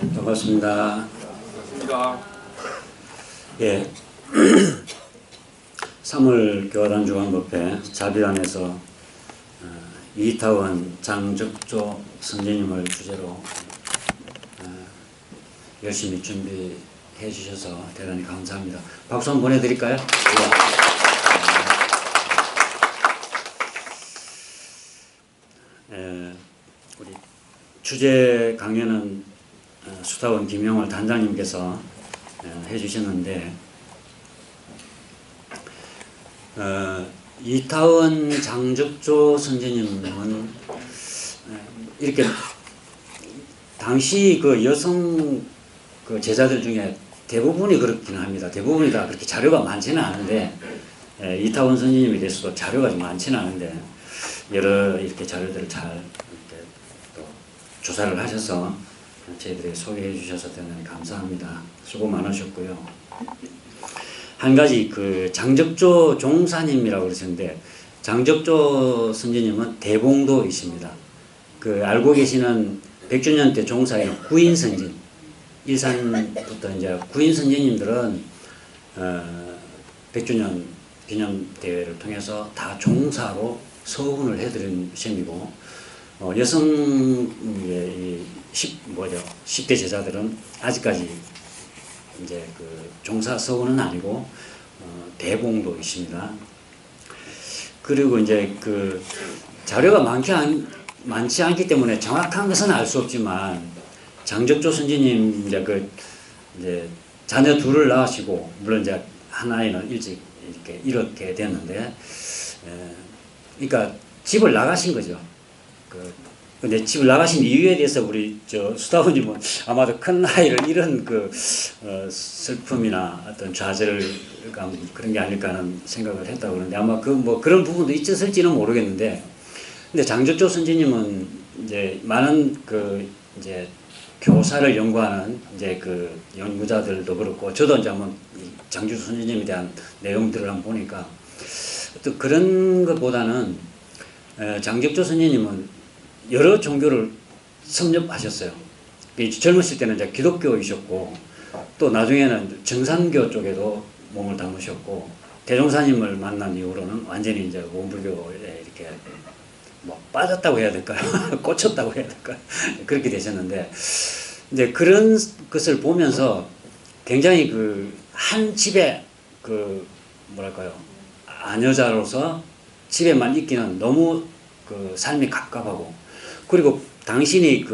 반갑습니다. 예. 3월 교화단 주간법회 자비안에서 이타원 장적조 선생님을 주제로 열심히 준비해 주셔서 대단히 감사합니다. 박수 한번 보내드릴까요? 우리 주제 강연은 수타원 김영월 단장님께서 해주셨는데, 이타원 장적조 선생님은 이렇게 당시 그 여성 그 제자들 중에 대부분이 그렇기는 합니다. 대부분이 다 그렇게 자료가 많지는 않은데, 이타원 선생님에 대해서도 자료가 좀 많지는 않은데 여러 이렇게 자료들을 잘 이렇게 또 조사를 하셔서 저희들에게 소개해 주셔서 대단히 감사합니다. 수고 많으셨고요. 한 가지 그 장적조 종사님이라고 그러셨는데, 장적조 선생님은 대봉도이십니다. 그 알고 계시는 100주년 때 종사인 구인 선진, 일산부터 이제 구인 선생님들은 100주년 기념 대회를 통해서 다 종사로 서훈을 해드린 셈이고, 여성의 10대 제자들은 아직까지 이제 그 종사 서훈은 아니고 대봉도이십니다. 그리고 이제 그 자료가 많지 않기 때문에 정확한 것은 알 수 없지만, 장적조 선생님 이제 자녀 둘을 낳으시고, 물론 이제 한 아이는 일찍 이렇게 잃게 됐는데, 그러니까 집을 나가신 거죠. 근데 집을 나가신 이유에 대해서 우리 수다원님은 아마도 큰 아이를 잃은 슬픔이나 어떤 좌절감 그런 게 아닐까 하는 생각을 했다고 그러는데, 아마 그런 부분도 있었을지는 모르겠는데, 근데 장적조 선생님은 이제 많은 이제 교사를 연구하는 이제 그 연구자들도 그렇고, 저도 이제 한번 장적조 선생님에 대한 내용들을 한번 보니까 또 그런 것보다는 장적조 선생님은 여러 종교를 섭렵하셨어요. 젊으실 때는 이제 기독교이셨고, 또 나중에는 정산교 쪽에도 몸을 담으셨고, 대종사님을 만난 이후로는 완전히 이제 원불교에 이렇게 빠졌다고 해야 될까요? 꽂혔다고 해야 될까요? 그렇게 되셨는데, 이제 그런 것을 보면서 굉장히 한 집에 뭐랄까요, 아녀자로서 집에만 있기는 너무 삶이 갑갑하고, 그리고 당신이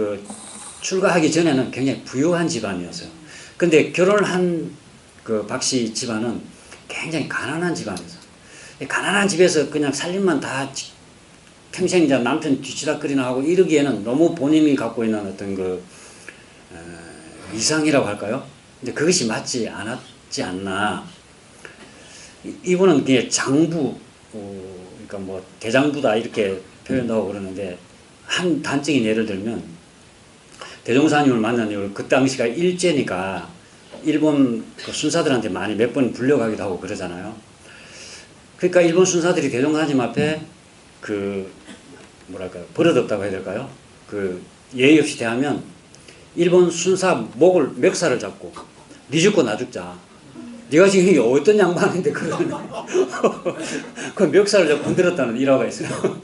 출가하기 전에는 굉장히 부유한 집안이었어요. 근데 결혼을 한 박씨 집안은 굉장히 가난한 집안이었어요. 가난한 집에서 그냥 살림만 다 평생 이제 남편 뒤치다거리나 하고 이러기에는 너무 본인이 갖고 있는 어떤 이상이라고 할까요? 근데 그것이 맞지 않나. 이분은 그냥 장부, 그러니까 대장부다 이렇게 표현도 하고 그러는데, 한 단적인 예를 들면, 대종사님을 만난 이후 그 당시가 일제니까 일본 순사들한테 많이 몇 번 불려가기도 하고 그러잖아요. 그러니까 일본 순사들이 대종사님 앞에 버릇없다고 해야 될까요? 예의 없이 대하면 일본 순사 목을 멱살을 잡고, 니 죽고 나 죽자. 네가 지금 이게 어떤 양반인데 그러면 그 멱살을 잡고 흔들었다는 일화가 있어요.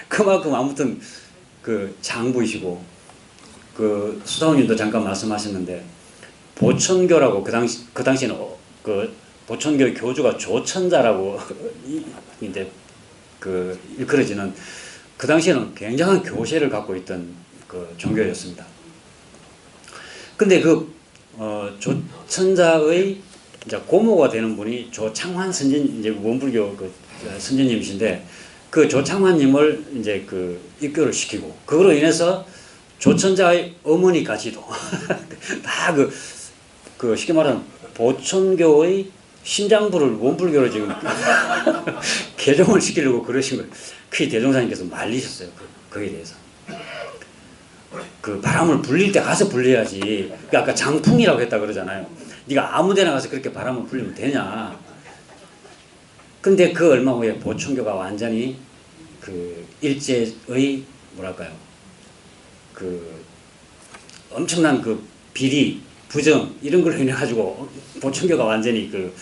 그만큼 아무튼 장부이시고, 수다원님도 잠깐 말씀하셨는데, 보천교라고 그 당시에는 보천교 교주가 조천자라고 이제 일컬어지는, 그 당시에는 굉장한 교세를 갖고 있던 종교였습니다. 근데 조천자의 이제 고모가 되는 분이 조창환 선진, 이제 원불교 선진님이신데, 그 조창환님을 이제 입교를 시키고, 그거로 인해서 조천자의 어머니까지도 다 쉽게 말하면 보천교의 심장부를 원불교로 지금 개종을 시키려고 그러신 거예요. 그게 대종사님께서 말리셨어요. 거기에 대해서. 바람을 불릴 때 가서 불려야지. 아까 장풍이라고 했다 그러잖아요. 네가 아무 데나 가서 그렇게 바람을 불리면 되냐. 근데 얼마 후에 보천교가 완전히 일제의 뭐랄까요, 엄청난 비리, 부정 이런 걸로 인해 가지고 보충교가 완전히 그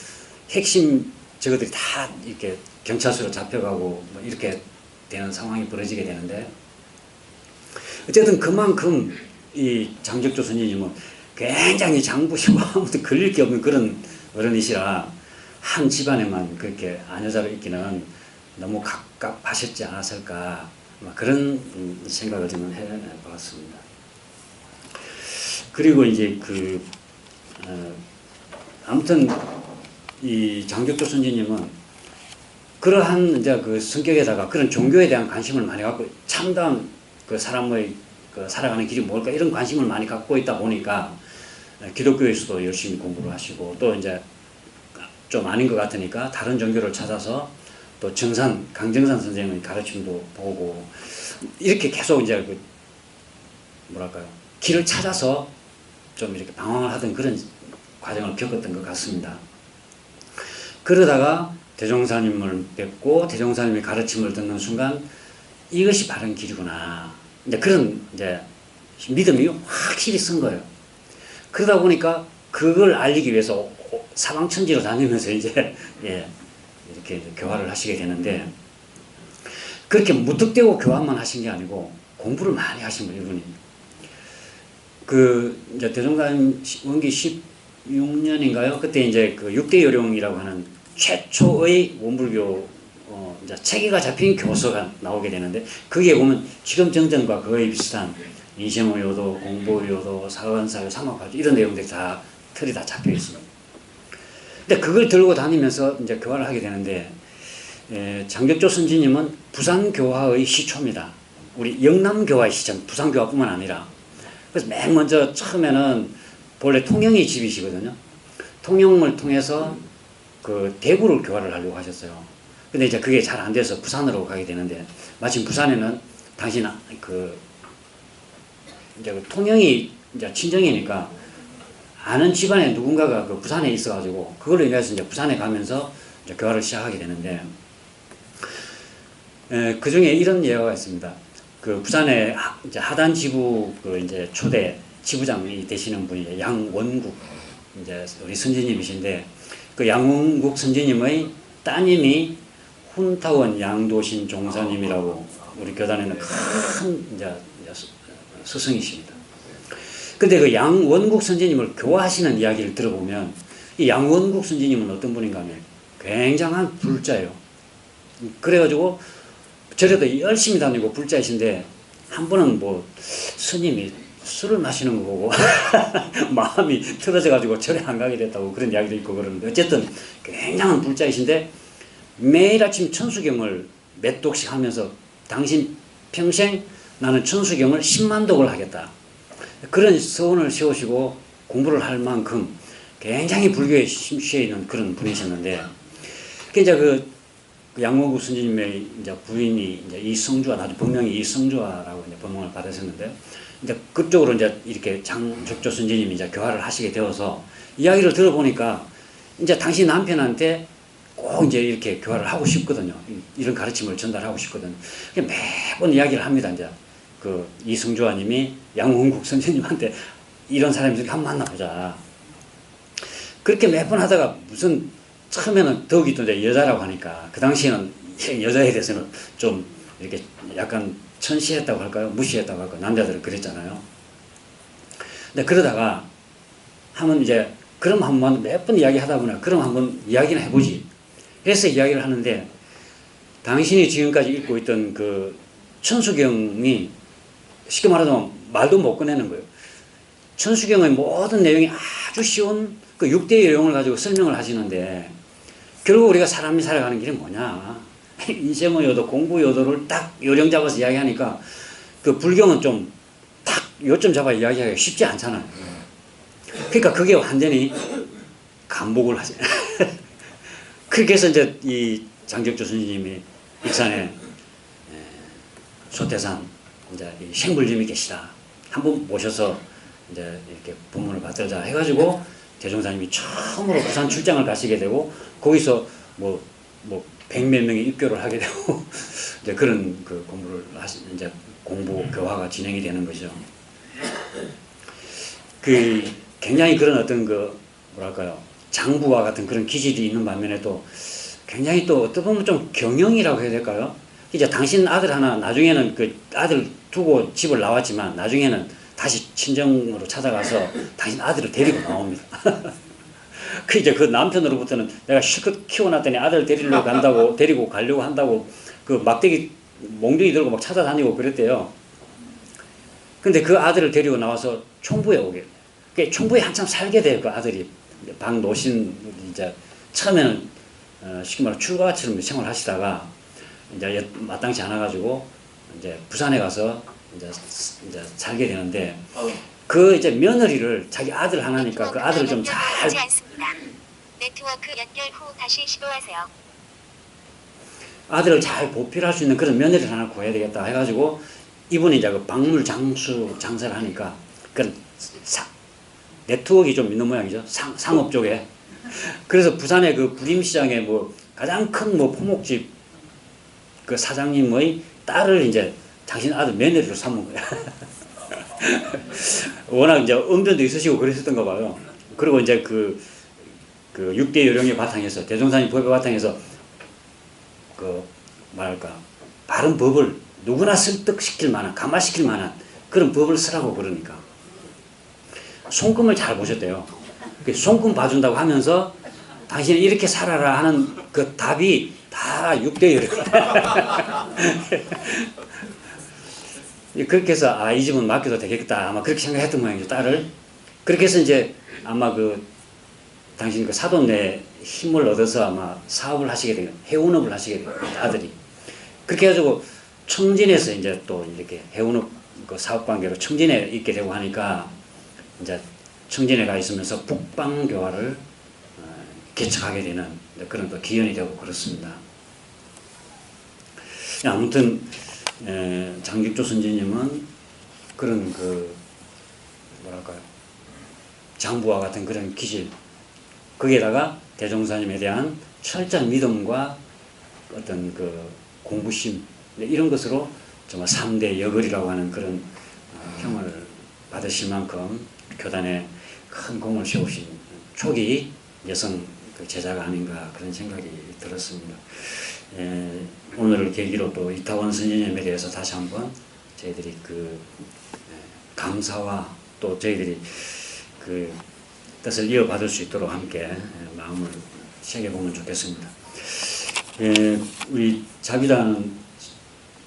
핵심 저것들이 다 이렇게 경찰서로 잡혀가고 뭐 이렇게 되는 상황이 벌어지게 되는데, 어쨌든 그만큼 이 장적조 선생님은 굉장히 장부시고 아무튼 걸릴 게 없는 그런 어른이시라 한 집안에만 그렇게 아녀자로 있기는 너무 갑갑하셨지 않았을까, 그런 생각을 저는 해봤습니다. 그리고 이제 아무튼 이 장적조 선생님은 그러한 이제 그 성격에다가 그런 종교에 대한 관심을 많이 갖고, 참다운 그 사람의 그 살아가는 길이 뭘까 이런 관심을 많이 갖고 있다 보니까 기독교에서도 열심히 공부를 하시고, 또 이제 좀 아닌 것 같으니까 다른 종교를 찾아서 또 강정산 선생님의 가르침도 보고, 이렇게 계속 이제 그 뭐랄까요, 길을 찾아서 좀 이렇게 방황을 하던 그런 과정을 겪었던 것 같습니다. 그러다가 대종사님을 뵙고 대종사님의 가르침을 듣는 순간 이것이 바른 길이구나, 이제 그런 이제 믿음이 확실히 쓴 거예요. 그러다 보니까 그걸 알리기 위해서 사방천지로 다니면서 이제 이렇게 교화를 하시게 되는데, 그렇게 무턱대고 교화만 하신 게 아니고 공부를 많이 하신 거예요, 이분이. 이제 대종사님 원기 16년인가요? 그때 이제 그 6대 요령이라고 하는 최초의 원불교 이제 체계가 잡힌 교서가 나오게 되는데, 거기에 보면 지금 정전과 거의 비슷한 이세모요도, 공보요도, 사원사요, 삼합파조 이런 내용들이 다 틀이 다 잡혀 있습니다. 근데 그걸 들고 다니면서 이제 교화를 하게 되는데, 장적조 선지님은 부산교화의 시초입니다. 우리 영남교화의 시점, 부산교화뿐만 아니라. 그래서 맨 먼저 처음에는 본래 통영이 집이시거든요. 통영을 통해서 그 대구를 교화를 하려고 하셨어요. 근데 이제 그게 잘 안 돼서 부산으로 가게 되는데, 마침 부산에는 당신 이제 그 통영이 이제 친정이니까 아는 집안에 누군가가 그 부산에 있어가지고 그걸로 인해서 이제 부산에 가면서 이제 교화를 시작하게 되는데, 그 중에 이런 예화가 있습니다. 그 부산에 이제 하단 지부 그 이제 초대 지부장이 되시는 분이 양원국 이제 우리 선지님이신데, 그 양원국 선지님의 따님이 훈타원 양도신 종사님이라고 우리 교단에는 큰 이제 스승이십니다. 근데 그 양원국 선지님을 교화하시는 이야기를 들어보면, 이 양원국 선지님은 어떤 분인가 하면 굉장한 불자예요. 그래가지고 절에도 열심히 다니고 불자이신데, 한 번은 뭐 스님이 술을 마시는 거 보고 마음이 틀어져가지고 절에 안 가게 됐다고 그런 이야기도 있고 그러는데, 어쨌든 굉장한 불자이신데 매일 아침 천수경을 몇 독씩 하면서 당신 평생 나는 천수경을 10만 독을 하겠다, 그런 서원을 세우시고 공부를 할 만큼 굉장히 불교에 심취해 있는 그런 분이셨는데, 이제 그 양원국 선생님의 이제 부인이 이제 이성주아, 나도 본명이 이성주아라고 이제 본명을 받으셨는데, 이제 그쪽으로 이제 이렇게 장적조 선생님이 이제 교화를 하시게 되어서 이야기를 들어보니까 이제 당신 남편한테 꼭 이제 이렇게 교화를 하고 싶거든요. 이런 가르침을 전달하고 싶거든요. 매번 이야기를 합니다. 이제 그 이성주아님이 양원국 선생님한테 이런 사람이 이렇게 한번 만나보자. 그렇게 매번 하다가 무슨 처음에는 더욱이 또 이제 여자라고 하니까, 그 당시에는 여자에 대해서는 좀 이렇게 약간 천시했다고 할까요? 무시했다고 할까요? 남자들은 그랬잖아요. 근데 그러다가 하면 이제 그럼 한번 몇 번 이야기 하다 보니 그럼 한번 이야기나 해보지. 그래서 이야기를 하는데, 당신이 지금까지 읽고 있던 그 천수경이 쉽게 말하자면 말도 못 꺼내는 거예요. 천수경의 모든 내용이 아주 쉬운 그 6대 요령을 가지고 설명을 하시는데, 결국 우리가 사람이 살아가는 길이 뭐냐. 이세모요도, 공부요도를 딱 요령 잡아서 이야기하니까, 그 불경은 좀 딱 요점 잡아 이야기하기가 쉽지 않잖아요. 그러니까 그게 완전히 감복을 하죠. 그렇게 해서 이제 이 장적조 선생님이 익산에 소태산 이제 생불님이 계시다, 한번 모셔서 이제 이렇게 법문을 받들자 해가지고 대종사님이 처음으로 부산 출장을 가시게 되고, 거기서 뭐 100몇 명이 입교를 하게 되고 이제 그런 그 공부를 이제 공부 교화가 진행이 되는 거죠. 그 굉장히 그런 어떤 그 뭐랄까요 장부와 같은 그런 기질이 있는 반면에 또 굉장히 또 어떻게 보면 좀 경영이라고 해야 될까요? 이제 당신 아들 하나 나중에는 그 아들 두고 집을 나왔지만 나중에는 다시 친정으로 찾아가서 당신 아들을 데리고 나옵니다. 그 이제 그 남편으로부터는 내가 실컷 키워놨더니 아들 데리러 간다고 데리고 가려고 한다고 그 막대기 몽둥이 들고 막 찾아다니고 그랬대요. 근데 그 아들을 데리고 나와서 총부에 오게. 그 총부에 한참 살게 돼요. 그 아들이 방 노신 이제 처음에는 쉽게 말하면 출가처럼 생활하시다가 이제 마땅치 않아가지고 이제 부산에 가서 이제 살게 되는데 그 이제 며느리를 자기 아들 하나니까 그 아들을 좀 잘 네트워크 연결 후 다시 시도하세요. 아들을 잘 보필할 수 있는 그런 며느리를 하나 구해야 되겠다 해가지고 이분이 이제 그 박물 장수 장사를 하니까 그런 네트워크가 좀 있는 모양이죠. 상업 쪽에. 그래서 부산의 그 부림시장에 뭐 가장 큰 뭐 포목집 그 사장님의 딸을 이제 당신 아들 며느리로 삼은 거야. 워낙 이제 언변도 있으시고 그러셨던가 봐요. 그리고 이제 그 6대 요령의 바탕에서 대종사님 법의 바탕에서 그 뭐랄까 바른 법을 누구나 설득시킬 만한 감화시킬 만한 그런 법을 쓰라고 그러니까 손금을 잘 보셨대요. 손금 봐준다고 하면서 당신은 이렇게 살아라 하는 그 답이 다 6대 요령. 그렇게 해서 이 집은 맡겨도 되겠다 아마 그렇게 생각했던 모양이죠. 딸을 그렇게 해서 이제 아마 그 당신 그 사돈 내 힘을 얻어서 아마 사업을 하시게 돼요. 해운업을 하시게 돼요. 아들이 그렇게 해가지고 청진에서 이제 또 이렇게 해운업 그 사업 관계로 청진에 있게 되고 하니까 이제 청진에 가 있으면서 북방교화를 개척하게 되는 그런 또 기원이 되고 그렇습니다. 아무튼 장직조 선지님은 그런 그 뭐랄까요 장부와 같은 그런 기질 거기에다가 대종사님에 대한 철저한 믿음과 어떤 그 공부심 이런 것으로 정말 3대 여걸이라고 하는 그런 평을 받으실 만큼 교단에 큰 공을 세우신 초기 여성 그 제자가 아닌가 그런 생각이 들었습니다. 오늘을 계기로 또 이타원 선생님에 대해서 다시 한번 저희들이 그 감사와 또 저희들이 그 뜻을 이어받을 수 있도록 함께 마음을 새겨보면 좋겠습니다. 우리 자비단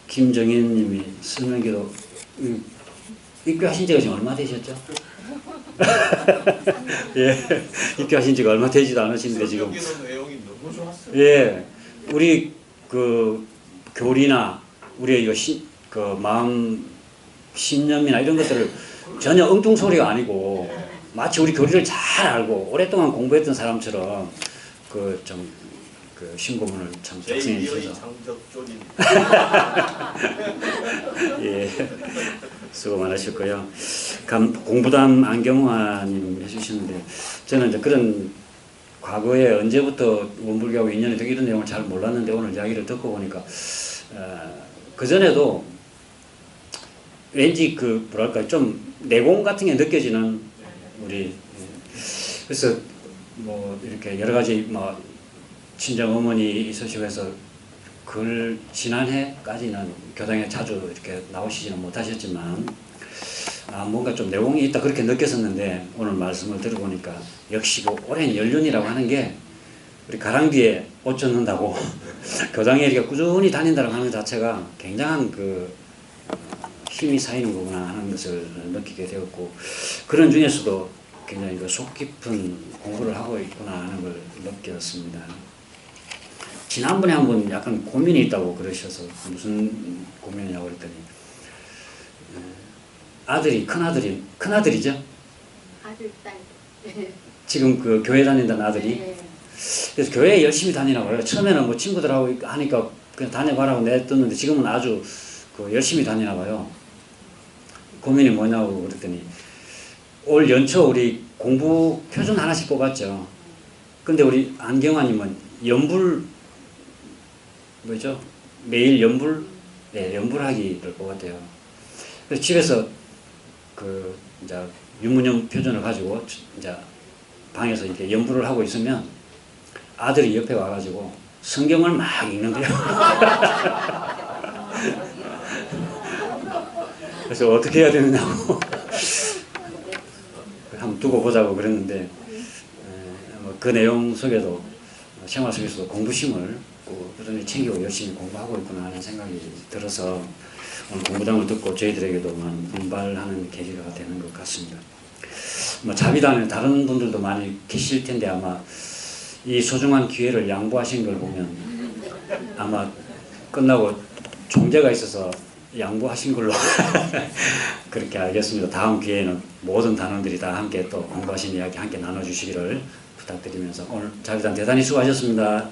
김정인 님이 설명기도 입교하신 지가 지금 얼마 되셨죠? 예, 입교하신 지가 얼마 되지도 않으신데 지금 내용이 너무 좋았어요. 예, 우리 그 교리나 우리의 이거 그 마음 신념이나 이런 것들을 전혀 엉뚱소리가 아니고 마치 우리 교리를 잘 알고 오랫동안 공부했던 사람처럼 그 좀 그 신고문을 참 작성해 주셔서 예, 수고 많으셨고요. 공부담 안경화님 해주시는데 저는 이제 그런 과거에 언제부터 원불교하고 인연이 되고 이런 내용을 잘 몰랐는데 오늘 이야기를 듣고 보니까 그 전에도 왠지 그 뭐랄까 좀 내공 같은 게 느껴지는 우리 그래서 뭐 이렇게 여러 가지 뭐 친정 어머니 있으시고 해서 지난해까지는 교당에 자주 이렇게 나오시지는 못하셨지만 뭔가 좀 내공이 있다 그렇게 느꼈었는데 오늘 말씀을 들어보니까 역시 그 오랜 연륜이라고 하는 게 우리 가랑비에 옷 젖는다고 교당에 이렇게 꾸준히 다닌다고 하는 자체가 굉장한 그 힘이 쌓이는 거구나 하는 것을 느끼게 되었고 그런 중에서도 굉장히 그 속 깊은 공부를 하고 있구나 하는 걸 느꼈습니다. 지난번에 한번 약간 고민이 있다고 그러셔서 무슨 고민이냐고 그랬더니 아들이 큰아들이죠? 아들, 딸. 지금 그 교회 다닌다는 아들이 네. 그래서 교회에 열심히 다니나 봐요. 처음에는 뭐 친구들하고 하니까 그냥 다녀봐라고 내뒀는데 지금은 아주 그 열심히 다니나 봐요. 고민이 뭐냐고 그랬더니 올 연초 우리 공부 표준 하나씩 뽑았죠. 근데 우리 안경화님은 연불 뭐죠? 매일 연불? 네, 연불하기를 뽑았대요. 그래서 집에서 그 이제 유문형 표준을 가지고 이제 방에서 이렇게 연부를 하고 있으면 아들이 옆에 와가지고 성경을 막 읽는데요. 그래서 어떻게 해야 되느냐고 한번 두고 보자고 그랬는데 그 내용 속에도 생활 속에서도 공부심을 꾸준히 챙기고 열심히 공부하고 있구나 하는 생각이 들어서 오늘 공부담을 듣고 저희들에게도 분발하는 계기가 되는 것 같습니다. 뭐 자비단에 다른 분들도 많이 계실 텐데 아마 이 소중한 기회를 양보하신 걸 보면 아마 끝나고 종제가 있어서 양보하신 걸로 그렇게 알겠습니다. 다음 기회에는 모든 단원들이 다 함께 또 공부하신 이야기 함께 나눠주시기를 부탁드리면서 오늘 자비단 대단히 수고하셨습니다.